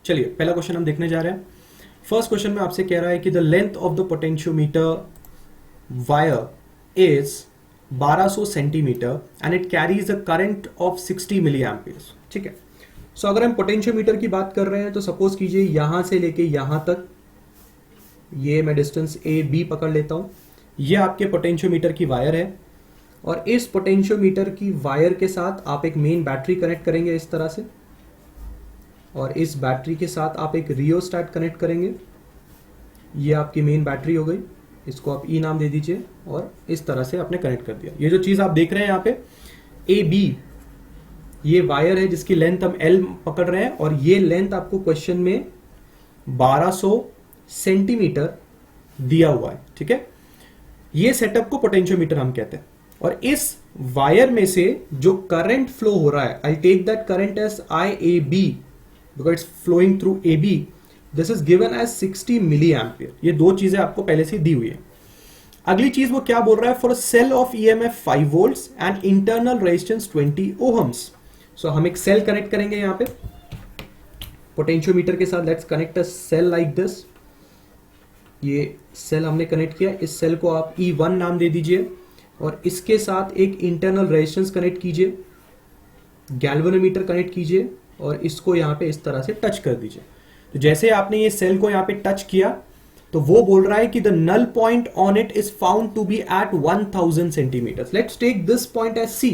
चलिए पहला क्वेश्चन हम देखने जा रहे हैं। फर्स्ट क्वेश्चन में आपसे कह रहा है कि the length of the potentiometer wire is 1200 centimetre and it carries a current of 60 milli amperes. ठीक है, सो अगर हम पोटेंशियोमीटर की बात कर रहे हैं तो सपोज कीजिए यहां से लेके यहां तक, ये मैं डिस्टेंस ए बी पकड़ लेता हूं, ये आपके पोटेंशियोमीटर की वायर है और इस पोटेंशियोमीटर की वायर के साथ आप एक मेन बैटरी कनेक्ट करेंगे इस तरह से, और इस बैटरी के साथ आप एक रियोस्टैट कनेक्ट करेंगे। ये आपकी मेन बैटरी हो गई, इसको आप ई नाम दे दीजिए और इस तरह से आपने कनेक्ट कर दिया। ये जो चीज आप देख रहे हैं यहाँ पे ए बी, ये वायर है जिसकी लेंथ हम एल पकड़ रहे हैं और ये लेंथ आपको क्वेश्चन में 1200 सेंटीमीटर दिया हुआ है। ठीक है, ये सेटअप को पोटेंशियोमीटर हम कहते हैं और इस वायर में से जो करंट फ्लो हो रहा है, I take that current as I A B because it's flowing through A B, this is given as 60 milli ampere. ये दो चीजें आपको पहले से दी हुई है। अगली चीज वो क्या बोल रहा है, for a cell of EMF 5 volts and internal resistance 20 ohms. So हम एक सेल कनेक्ट करेंगे यहां पे पोटेंशियोमीटर के साथ। Let's connect a cell like this. ये सेल हमने कनेक्ट किया, इस सेल को आप E1 नाम दे दीजिए और इसके साथ एक इंटरनल रेजिस्टेंस कनेक्ट कीजिए, गैल्वेनोमीटर कनेक्ट कीजिए और इसको यहां पे इस तरह से टच कर दीजिए। तो जैसे आपने ये सेल को यहां पे टच किया तो वो बोल रहा है कि the null point on it is found to be at 1000 centimetre. Let's take this point as C।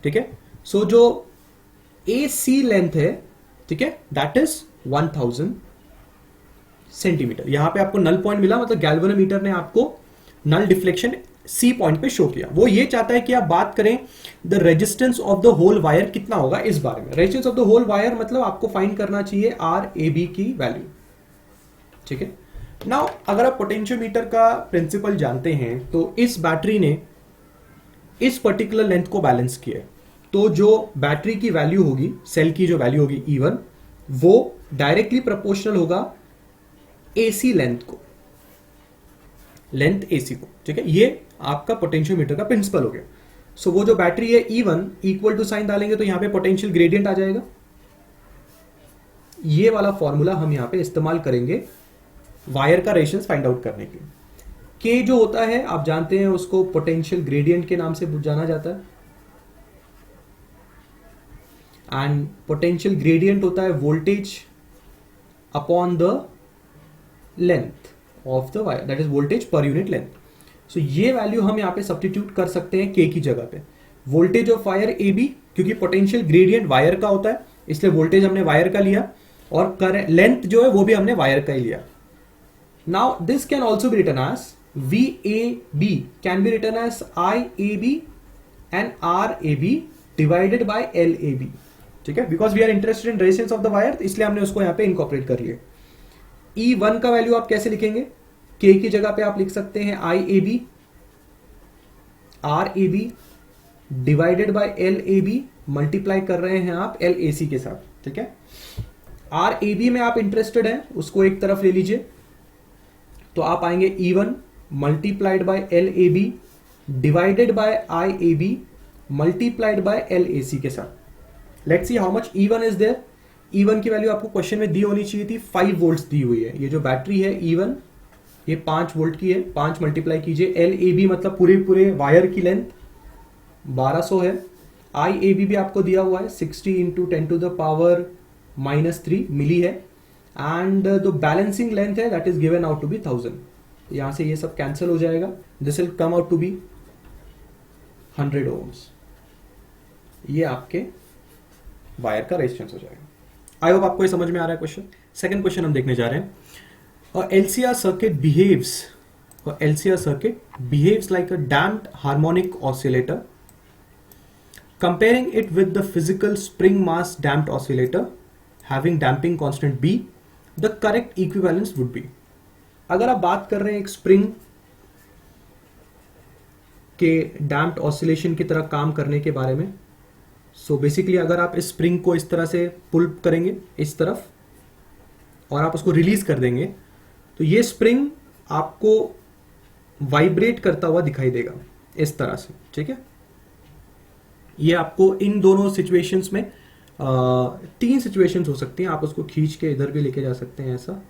ठीक है, सो जो AC लेंथ है, ठीक है, दैट इज 1000 सेंटीमीटर। यहां पे आपको नल पॉइंट मिला, मतलब गैल्वेनोमीटर ने आपको नल डिफ्लेक्शन C पॉइंट पे शो किया। वो ये चाहता है कि आप बात करें the resistance of the whole wire कितना होगा इस बारे में। Resistance of the whole wire मतलब आपको फाइंड करना चाहिए RAB की वैल्यू। ठीक है, नाउ अगर आप पोटेंशियोमीटर का प्रिंसिपल जानते हैं तो इस बैटरी ने इस पर्टिकुलर लेंथ को बैलेंस किया है, तो जो बैटरी की वैल्यू होगी, सेल की जो वैल्यू होगी E1, वो डायरेक्टली प्रोपोर्शनल होगा AC लेंथ को, लेंथ AC को। ठीक है, ये आपका पोटेंशियोमीटर का प्रिंसिपल हो गया। सो वो जो बैटरी है E1 इक्वल टू साइन डालेंगे तो यहां पे पोटेंशियल ग्रेडियंट आ जाएगा। ये वाला फॉर्मूला हम यहां पे इस्तेमाल करेंगे वायर का रेजिस्टेंस फाइंड आउट करने के लिए। K जो होता है आप जानते हैं, उसको पोटेंशियल ग्रेडियंट के नाम से जाना जाता है एंड पोटेंशियल ग्रेडियंट होता है voltage upon the length of the wire, that is voltage per unit length. So ये वैल्यू हम यहां पे सब्स्टिट्यूट कर सकते हैं K की जगह पे। वोल्टेज ऑफ वायर AB, क्योंकि पोटेंशियल ग्रेडियंट वायर का होता है इसलिए वोल्टेज हमने वायर का लिया और करंट लेंथ जो है वो भी हमने वायर का ही लिया। Now this can also be written as VAB can be written as IAB and RAB divided by LAB। ठीक है, because we are interested in resistance of the wire, इसलिए हमने उसको यहां पे इनकॉर्पोरेट कर लिया। E1 का वैल्यू आप कैसे लिखेंगे, K की जगह पे आप लिख सकते हैं IAB RAB divided by LAB, multiply कर रहे हैं आप LAC के साथ। ठीक है, RAB में आप इंटरेस्टेड हैं उसको एक तरफ ले लीजिए, तो आप आएंगे E1 multiplied by LAB divided by IAB multiplied by LAC के साथ। Let's see how much E1 is there. E1 की वैल्यू आपको क्वेश्चन में दी होनी चाहिए थी, 5 वोल्ट्स दी हुई है। ये जो बैटरी है E1 ये 5 वोल्ट की है, 5 मल्टीप्लाई कीजिए LAB मतलब पूरे वायर की लेंथ 1200 है। IAB भी आपको दिया हुआ है 60 into 10 to the power -3 milli है एंड द बैलेंसिंग लेंथ है that is given out to be 1000। यहां से ये सब कैंसिल हो जाएगा, this will come out to be 100 ohms. ये आपके वायर का रेजिस्टेंस हो जाएगा। आई होप आपको ये समझ में आ रहा है क्वेश्चन। सेकंड क्वेश्चन हम देखने जा रहे हैं। LCR circuit behaves like a damped harmonic oscillator. Comparing it with the physical spring mass damped oscillator having damping constant B, the correct equivalence would be। अगर आप बात कर रहे हैं एक स्प्रिंग के डैम्प्ड ऑसिलेशन की तरह काम करने के बारे में, सो बेसिकली अगर आप इस स्प्रिंग को इस तरह से पुल करेंगे इस तरफ और आप उसको रिलीज कर देंगे तो ये स्प्रिंग आपको वाइब्रेट करता हुआ दिखाई देगा इस तरह से। ठीक है, ये आपको इन दोनों सिचुएशंस में तीन सिचुएशंस हो सकती हैं, आप उसको खींच के इधर भी लेके जा सकते हैं ऐसा।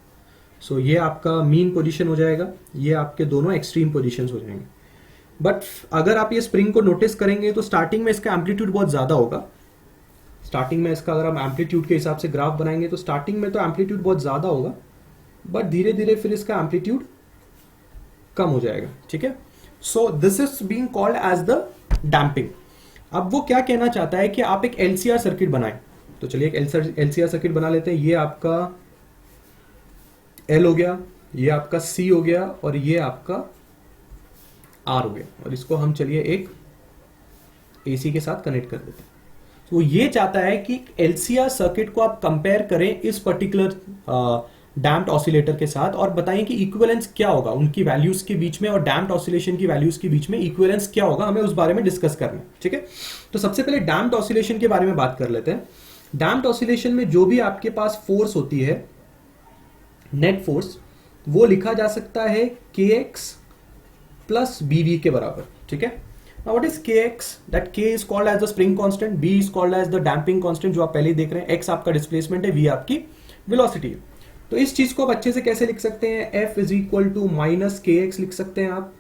सो ये आपका मीन पोजीशन हो जाएगा, ये आपके दोनों एक्सट्रीम पोजीशंस हो जाएंगे। बट अगर आप ये स्प्रिंग को नोटिस करेंगे तो स्टार्टिंग में इसका एम्पलीट्यूड बहुत ज़्यादा होगा। स्टार्टिंग में इसका अगर हम एम्पलीट्यूड के हिसाब से ग्राफ बनाएंगे तो स्टार्टिंग में तो एम्पलीट्यूड बहुत ज़्यादा होगा, बट धीरे धीरे फिर इसका एम्पलीट्यूड कम हो जाएगा। ठीक है, so this is being called as the damping. अब वो क्या कहना चाहता है कि आप एक एलसीआर सर्किट बनाएं। तो चलिए एक एलसीआर सर्किट बना लेते हैं। ये आपका एल हो गया, ये आपका सी हो गया और ये आपका आर हो गया, और इसको हम चलिए एक एसी के साथ कनेक्ट कर देते हैं। तो ये चाहता है कि एलसीआर सर्किट को आप कंपेयर करें इस पर्टिकुलर डैम्प्ड ऑसिलेटर के साथ और बताएं कि इक्विवेलेंस क्या होगा उनकी वैल्यूज के बीच में और डैम्प्ड ऑसिलेशन की वैल्यूज के बीच में इक्विवेलेंस क्या होगा, हमें उस बारे में डिस्कस करना है। ठीक है, तो सबसे पहले डैम्प्ड ऑसिलेशन के बारे में बात कर लेते हैं। डैम्प्ड ऑसिलेशन में जो भी आपके पास फोर्स होती है, नेट फोर्स, वो लिखा जा सकता है kx प्लस bv के बराबर। ठीक है, now what is kx? that k is called as the spring constant, b is called as the damping constant जो आप पहले देख रहे हैं, x आपका डिस्प्लेसमेंट है, v आपकी वेलोसिटी है। तो इस चीज को आप अच्छे से कैसे लिख सकते हैं, f is equal to minus k x लिख सकते हैं आप,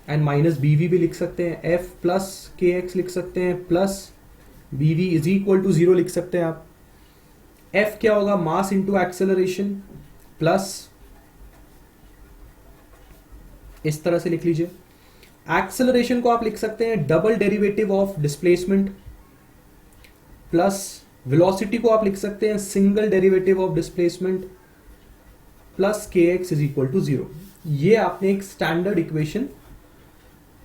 एंड माइनस बी वी भी लिख सकते हैं, f प्लस के एक्स लिख सकते हैं, plus b v is equal to 0 लिख सकते हैं आप। f क्या होगा, मास इंटू एक्सेलरेशन, प्लस इस तरह से लिख लीजिए। एक्सेलरेशन को आप लिख सकते हैं double derivative of displacement, plus velocity को आप लिख सकते हैं single derivative of displacement, plus के एक्स इज इक्वल टू 0। ये आपने एक स्टैंडर्ड इक्वेशन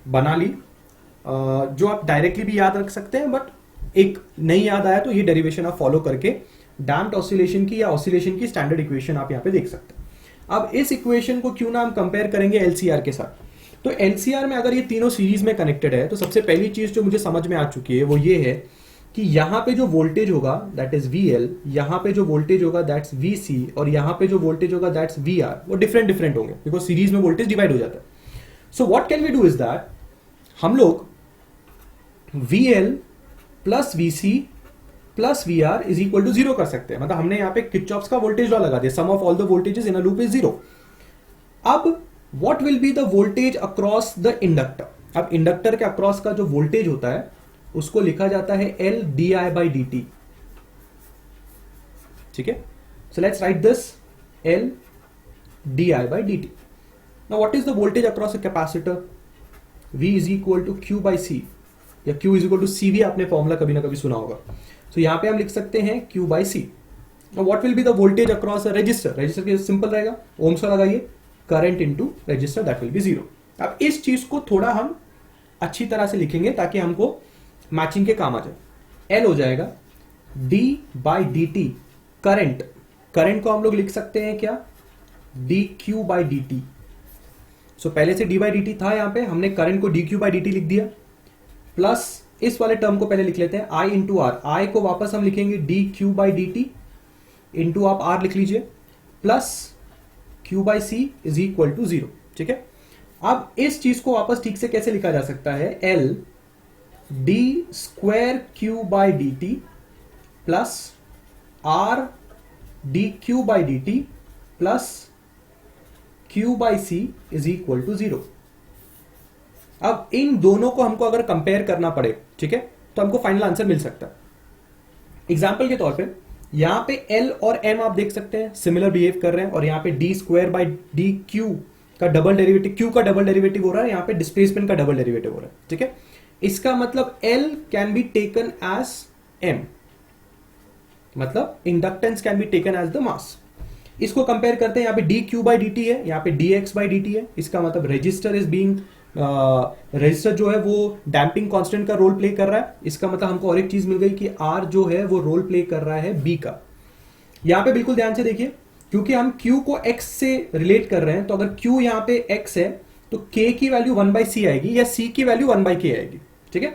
बना ली, जो आप डायरेक्टली भी याद रख सकते हैं, बट एक नहीं याद आया तो ये डेरिवेशन आप फॉलो करके डैम्प्ड ऑसिलेशन की या ऑसिलेशन की स्टैंडर्ड इक्वेशन आप यहाँ पे देख सकते हैं। अब इस इक्वेशन को क्यों ना हम कंपेयर करेंगे एलसीआर के साथ। तो एलसीआर में अगर ये तीनों सीरीज में कनेक्टेड है तो सबसे पहली चीज जो मुझे समझ में आ चुकी है वो ये है कि यहां पे जो वोल्टेज होगा दैट इज VL, यहां पे जो वोल्टेज होगा दैट्स VC, और यहां पे जो वोल्टेज होगा दैट्स VR, वो डिफरेंट डिफरेंट होंगे बिकॉज सीरीज में वोल्टेज डिवाइड हो जाता है। So what can we do is that, हम लोग VL plus VC plus VR is equal to 0 कर सकते हैं। मतलब हमने यहाँ पे किरचॉफ्स का वोल्टेज लॉ लगा दिया, sum of all the voltages in a loop is 0। अब what will be the voltage across the inductor. अब इंडक्टर के अक्रॉस का जो वोल्टेज होता है उसको लिखा जाता है L di/dt। ठीक है, so let's write this L di/dt। Now what is the voltage across a capacitor, V is equal to Q by C, या Q is equal to CV, आपने फॉर्मूला कभी ना कभी सुना होगा। तो यहां पे हम लिख सकते हैं Q by C। Now what will be the voltage across a resistor, register के सिंपल रहेगा, ओम्स लॉ लगाइए, current into register that will be 0। अब इस चीज को थोड़ा हम अच्छी तरह से लिखेंगे ताकि हमको मैचिंग के काम आ जाए। L हो जाएगा d/dt, करंट, करंट को हम लोग लिख सकते हैं क्या, dq/dt। सो पहले से d/dt था, यहां पे हमने करंट को dq/dt लिख दिया, प्लस इस वाले टर्म को पहले लिख लेते हैं I इंटू आर, आई को वापस हम लिखेंगे dq/dt इंटू आप r लिख लीजिए, plus q/c is equal to 0। ठीक है, अब इस चीज को वापस ठीक से कैसे लिखा जा सकता है, L d square q/dt plus r dq/dt plus q/c is equal to 0। अब इन दोनों को हमको अगर कंपेयर करना पड़े, ठीक है, तो हमको फाइनल आंसर मिल सकता है। एग्जाम्पल के तौर पे यहां पे L और M आप देख सकते हैं सिमिलर बिहेव कर रहे हैं, और यहां पे d square by D Q का डबल डेरिवेटिव, Q का डबल डेरिवेटिव हो रहा है, यहां पे डिस्प्लेसमेंट का डबल डेरिवेटिव हो रहा है। ठीक है, इसका मतलब L can be taken as M, मतलब inductance can be taken as the mass. इसको कंपेयर करते हैं, यहां पे dq/dt है, यहां पे dx/dt है, इसका मतलब रजिस्टर इज बीइंग, रजिस्टर जो है वो डैम्पिंग कांस्टेंट का रोल प्ले कर रहा है। इसका मतलब हमको और एक चीज मिल गई कि R जो है वो रोल प्ले कर रहा है B का। यहां पे बिल्कुल ध्यान से देखिए, क्योंकि हम Q को X से रिलेट कर रहे हैं, तो अगर Q यहां पे X है तो K की वैल्यू 1/C आएगी या C की वैल्यू 1/K आएगी। ठीक है,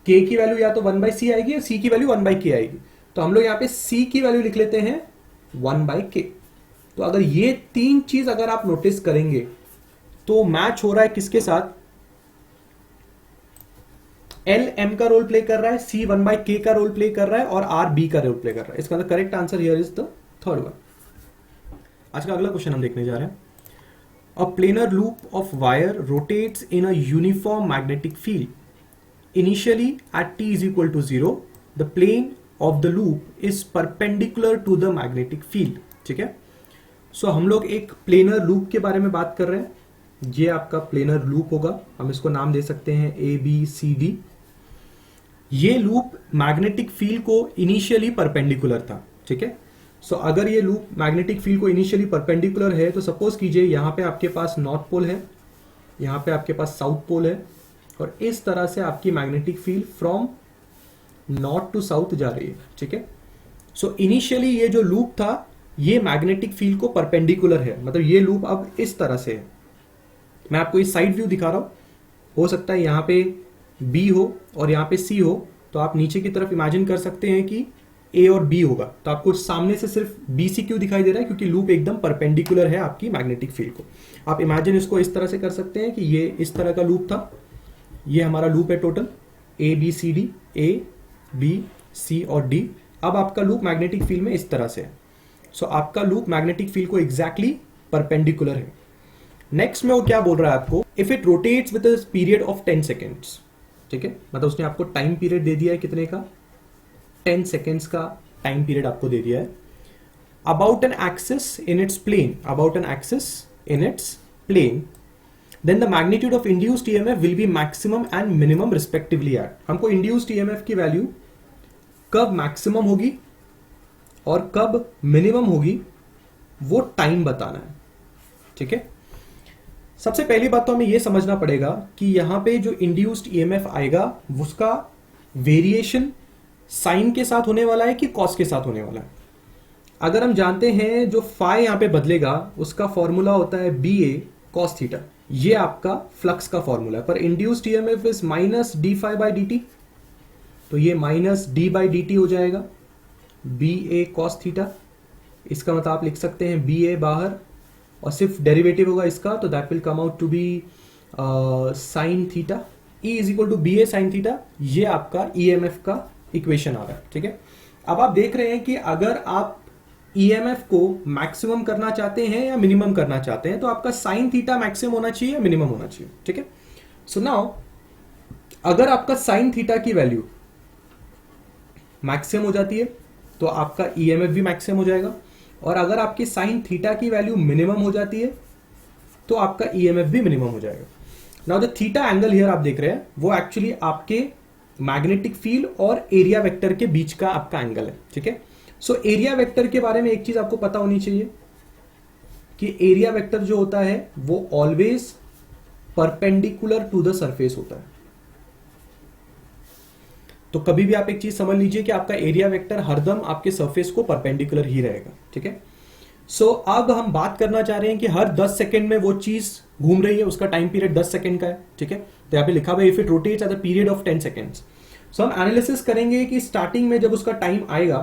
K की वैल्यू या तो 1/C आएगी या C की वैल्यू 1/K आएगी। तो हम लोग यहां पे C की वैल्यू लिख लेते हैं 1/K। तो अगर ये तीन चीज अगर आप नोटिस करेंगे तो मैच हो रहा है किसके साथ, एल एम का रोल प्ले कर रहा है, सी 1/k का रोल प्ले कर रहा है और आर बी का रोल प्ले कर रहा है। इसका correct answer here is the third one. आज का अगला क्वेश्चन हम देखने जा रहे हैं। A planar loop of wire rotates in a uniform magnetic field initially at t is equal to 0 the plane of the loop is perpendicular to the magnetic field. ठीक है, सो हम लोग एक प्लेनर लूप के बारे में बात कर रहे हैं। ये आपका प्लेनर लूप होगा, हम इसको नाम दे सकते हैं ए बी सी डी। ये लूप मैग्नेटिक फील्ड को इनिशियली परपेंडिकुलर था। ठीक है, सो अगर ये लूप मैग्नेटिक फील्ड को इनिशियली परपेंडिकुलर है तो सपोज कीजिए यहां पे आपके पास नॉर्थ पोल है, यहां पे आपके पास साउथ पोल है और इस तरह से आपकी magnetic field from north to south जा रही है। ठीक है, सो इनिशियली ये जो लूप था ये मैग्नेटिक फील्ड को परपेंडिकुलर है, मतलब ये लूप अब इस तरह से है। मैं आपको इस साइड व्यू दिखा रहा हूं, हो सकता है यहां पे B हो और यहां पे C हो, तो आप नीचे की तरफ इमेजिन कर सकते हैं कि A और B होगा। तो आपको सामने से सिर्फ BC क्यों दिखाई दे रहा है, क्योंकि लूप एकदम परपेंडिकुलर है आपकी मैग्नेटिक फील्ड को। आप इमेजिन इसको इस तरह से कर सकते हैं कि ये इस तरह का लूप था, ये हमारा लूप है total ABCD, A B C और D। अब आपका लूप मैग्नेटिक फील्ड में इस तरह से है। सो आपका लूप मैग्नेटिक फील्ड को एग्जैक्टली परपेंडिकुलर है। नेक्स्ट में वो क्या बोल रहा है आपको, if it rotates with a period of 10 seconds. ठीक है, मतलब उसने आपको टाइम पीरियड दे दिया है कितने का, 10 सेकेंड्स का टाइम पीरियड आपको दे दिया है। About an axis in its plane, about an axis in its plane, then the magnitude of induced EMF will be maximum and minimum respectively at. हमको इंड्यूस्ड ईएमएफ की वैल्यू कब maximum होगी और कब मिनिमम होगी वो टाइम बताना है। ठीक है, सबसे पहली बात तो हमें यह समझना पड़ेगा कि यहां पे जो इंड्यूस्ड ईएमएफ आएगा उसका वेरिएशन साइन के साथ होने वाला है कि कॉस के साथ होने वाला है। अगर हम जानते हैं जो फाई यहां पे बदलेगा उसका फॉर्मूला होता है बी ए कॉस थीटा, ये आपका फ्लक्स का फॉर्मूला है। पर induced EMF is minus d phi by d t, तो ये minus d by d t हो जाएगा बी ए कॉस थीटा। इसका मतलब आप लिख सकते हैं बी ए बाहर और सिर्फ डेरिवेटिव होगा इसका, तो that will come out to be sine theta. E is equal to B A sine theta, ये आपका ईएमएफ का इक्वेशन आ रहा है। ठीक है, अब आप देख रहे हैं कि अगर आप ईएमएफ को मैक्सिमम करना चाहते हैं या मिनिमम करना चाहते हैं तो आपका साइन थीटा मैक्सिमम होना चाहिए या मिनिमम होना चाहिए। ठीक है, सो नाउ अगर आपका साइन थीटा की वैल्यू मैक्सिमम हो जाती है तो आपका ईएमएफ भी मैक्सिमम हो जाएगा, और अगर आपकी साइन थीटा की वैल्यू मिनिमम हो जाती है तो आपका ईएमएफ भी मिनिमम हो जाएगा। Now the theta angle here आप देख रहे हैं वो एक्चुअली आपके मैग्नेटिक फील्ड और एरिया वेक्टर के बीच का आपका एंगल है। ठीक है, सो एरिया वेक्टर के बारे में एक चीज आपको पता होनी चाहिए कि एरिया वेक्टर जो होता है वो always perpendicular to the surface होता है। तो कभी भी आप एक चीज समझ लीजिए कि आपका एरिया वेक्टर हरदम आपके सरफेस को परपेंडिकुलर ही रहेगा। ठीक है, सो अब हम बात करना चाह रहे हैं कि हर 10 सेकंड में वो चीज घूम रही है, उसका टाइम पीरियड 10 सेकंड का है। ठीक है, तो यहां पे लिखा हुआ है if it rotates at the period of 10 seconds. So हम एनालिसिस करेंगे कि स्टार्टिंग में जब उसका टाइम आएगा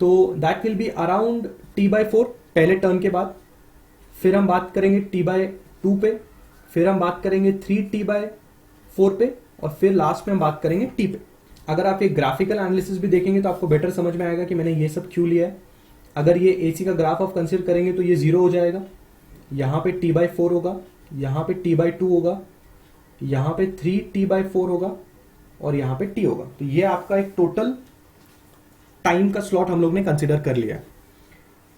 तो that will be around t/4 पहले टर्न के बाद, फिर हम बात करेंगे t/2 पे, फिर हम बात करेंगे 3t/4 पे, और फिर लास्ट में हम बात करेंगे t पे। अगर आप एक ग्राफिकल एनालिसिस भी देखेंगे तो आपको बेटर समझ में आएगा कि मैंने ये सब क्यों लिया है। अगर ये एसी का ग्राफ ऑफ कंसीडर करेंगे तो ये 0 हो जाएगा, यहां पे t/4 होगा, यहां पे t/2 होगा, यहां पे 3t/4 होगा और यहां पे t होगा। तो ये आपका एक टोटल टाइम का स्लॉट हम लोग ने कंसीडर कर लिया।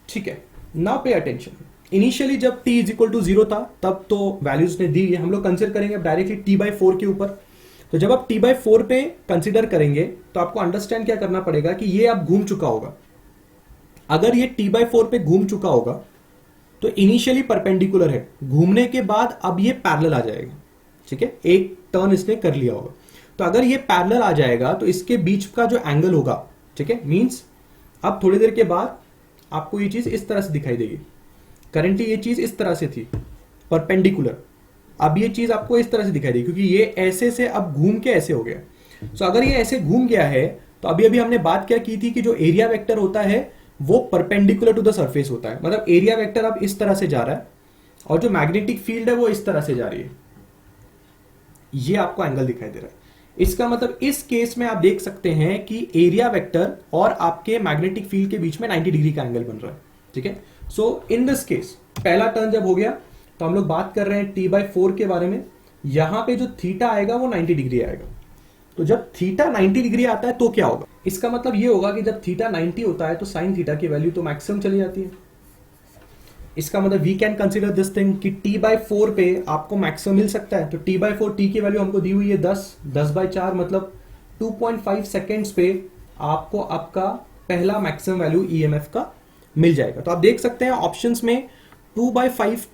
ठीक है, नाउ पे अटेंशन, इनिशियली जब t इज इक्वल टू 0 था तब तो वैल्यूज ने दी है, हम लोग कंसीडर करेंगे अब डायरेक्टली t/4 के ऊपर। तो जब आप t/4 पे कंसीडर करेंगे तो आपको अंडरस्टैंड क्या करना पड़ेगा कि ये अब घूम चुका होगा। अगर ये t/4 पे घूम चुका होगा तो इनिशियली परपेंडिकुलर है, घूमने के बाद अब ये पैरेलल आ जाएगा। ठीक है, एक टर्न इसने कर लिया होगा, तो अगर ये पैरेलल आ जाएगा तो इसके बीच का जो एंगल होगा, ठीक है, मींस अब थोड़ी देर के बाद आपको ये चीज इस तरह से दिखाई देगी। करंटली ये चीज इस तरह से थी परपेंडिकुलर, अब ये चीज आपको इस तरह से दिखाई देगी क्योंकि ये ऐसे से अब घूम के ऐसे हो गया। सो अगर ये ऐसे घूम गया है तो अभी अभी हमने बात क्या की थी कि जो एरिया वेक्टर होता है वो परपेंडिकुलर टू द सरफेस होता है, मतलब एरिया वेक्टर अब इस तरह से जा रहा है और जो मैग्नेटिक फील्ड है वो इस तरह से जा रही है। ये आपको एंगल दिखाई दे रहा है। इसका मतलब इस केस में आप देख सकते हैं कि एरिया वेक्टर और आपके मैग्नेटिक फील्ड के बीच में 90 डिग्री का एंगल बन रहा है, ठीक है। सो इन दिस केस पहला टर्न जब हो गया तो हम लोग बात कर रहे हैं t/4 के बारे में। यहां पे जो थीटा आएगा वो 90 डिग्री आएगा। तो जब थीटा 90 डिग्री आता है तो क्या होगा, इसका मतलब ये होगा कि जब थीटा 90 होता है तो साइन थीटा की वैल्यू तो मैक्सिमम चली जाती है। इसका मतलब we can consider this thing कि t/4 पे आपको मैक्सिमम मिल सकता है। तो t/4 t की वैल्यू हमको दी हुई है 10/4 मतलब 2.5 सेकेंड्स पे आपको आपका पहला मैक्सिमम वैल्यू ईएमएफ का मिल जाएगा। तो आप देख सकते हैं ऑप्शंस में 2/5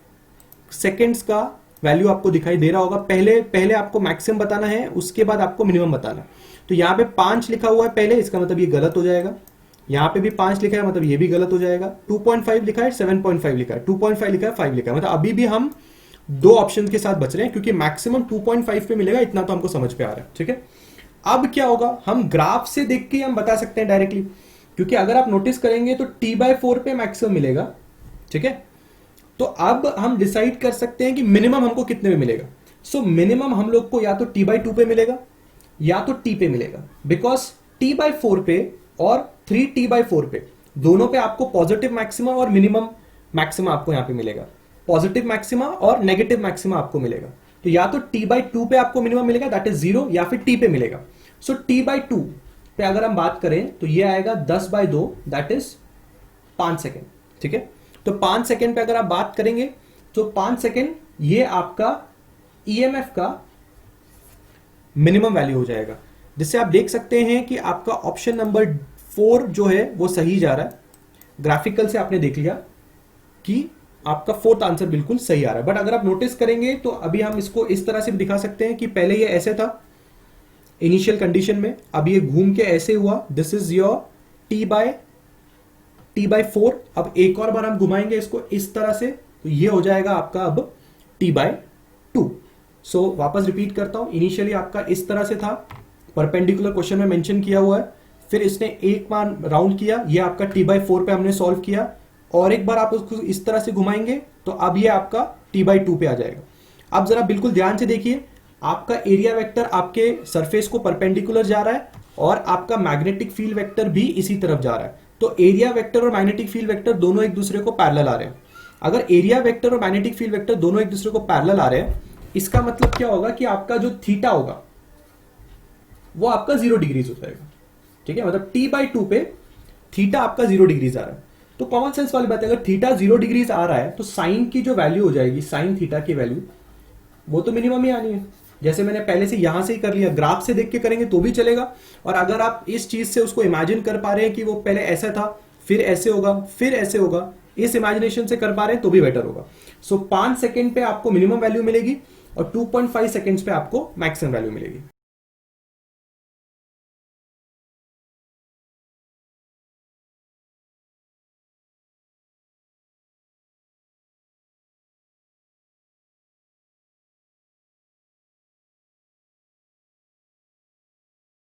सेकेंड्स का वैल्यू आपको दिखाई दे रहा होगा। पहले आपको मैक्सिमम बताना है, उसके बाद आपको मिनिमम बताना है। तो यहां पे 5 लिखा हुआ है पहले, इसका मतलब ये गलत हो जाएगा। यहां पे भी 5 लिखा है, मतलब ये भी गलत हो जाएगा। 2.5 लिखा है, 7.5 लिखा है, 2.5 लिखा है, 5 लिखा है, मतलब अभी भी हम दो ऑप्शन के साथ बच रहे हैं क्योंकि मैक्सिमम 2.5 पे मिलेगा, इतना तो हमको समझ पे आ रहा है, ठीक है। अब क्या होगा, हम ग्राफ से देख के हम बता सकते हैं डायरेक्टली, क्योंकि अगर आप नोटिस करेंगे तो t/4 पे मैक्सिमम मिलेगा, ठीक है। तो अब हम डिसाइड कर सकते हैं कि मिनिमम हमको कितने में मिलेगा। सो मिनिमम हम लोग को या तो t/2 पे मिलेगा या तो t पे मिलेगा, बिकॉज t/4 पे और 3t/4 पे दोनों पे आपको पॉजिटिव मैक्सिमा और मिनिमम मैक्सिमा आपको यहां पे मिलेगा। पॉजिटिव मैक्सिमा और नेगेटिव मैक्सिमा आपको मिलेगा। तो या तो t/2 पे आपको मिनिमम मिलेगा, दैट इज 0, या फिर t पे मिलेगा। सो t/2 पे अगर हम बात करें तो ये आएगा 10/2, दैट इज 5 सेकेंड, ठीक है। तो 5 सेकेंड पे अगर आप बात करेंगे तो 5 सेकेंड ये आपका ईएमएफ का मिनिमम वैल्यू हो जाएगा, जिससे आप देख सकते हैं कि आपका ऑप्शन नंबर 4 जो है वो सही जा रहा है। ग्राफिकल से आपने देख लिया कि आपका फोर्थ आंसर बिल्कुल सही आ रहा है। बट अगर आप नोटिस करेंगे तो अभी हम इसको इस तरह से भी दिखा सकते हैं कि पहले ये ऐसे था इनिशियल कंडीशन में, अब ये घूम के ऐसे हुआ, दिस इज योर t/4। अब एक और बार हम घुमाएंगे इसको इस तरह से, तो ये हो जाएगा आपका अब t/2। सो वापस रिपीट करता हूं, इनिशियली आपका इस तरह से था, परपेंडिकुलर क्वेश्चन में मेंशन किया हुआ है, फिर इसने एक बार राउंड किया, ये आपका t/4 पे हमने सॉल्व किया, और एक बार आप उसको इस तरह से घुमाएंगे तो अब ये आपका t/2 पे आ जाएगा। अब जरा बिल्कुल ध्यान से देखिए, आपका एरिया वेक्टर आपके सरफेस को परपेंडिकुलर जा रहा है और आपका मैग्नेटिक फील्ड वेक्टर भी इसी तरफ जा रहा है। तो एरिया वेक्टर और मैग्नेटिक फील्ड वेक्टर दोनों एक दूसरे को पैरेलल आ रहे हैं। अगर एरिया वेक्टर और मैग्नेटिक फील्ड वेक्टर दोनों एक दूसरे को पैरेलल आ रहे हैं, इसका मतलब क्या होगा कि आपका जो थीटा होगा वो आपका 0 डिग्रीज हो जाएगा, ठीक है। मतलब t/2 पे थीटा आपका 0 डिग्रीज आ रहा है। तो कॉमन सेंस वाली बात है, अगर थीटा 0 डिग्रीज आ रहा है तो साइन की जो वैल्यू हो जाएगी, साइन थीटा की वैल्यू वो तो मिनिमम ही आनी है। जैसे मैंने पहले से यहां से ही कर लिया, ग्राफ से देख के करेंगे तो भी चलेगा। और अगर आप इस चीज से उसको इमेजिन कर पा रहे हैं कि वो पहले ऐसा था, फिर ऐसे होगा, फिर ऐसे होगा, इस इमेजिनेशन से कर पा रहे हैं तो भी बेटर होगा। सो 5 सेकेंड पे आपको मिनिमम वैल्यू मिलेगी और 2.5 सेकेंड्स पे आपको मैक्सिमम वैल्यू मिलेगी।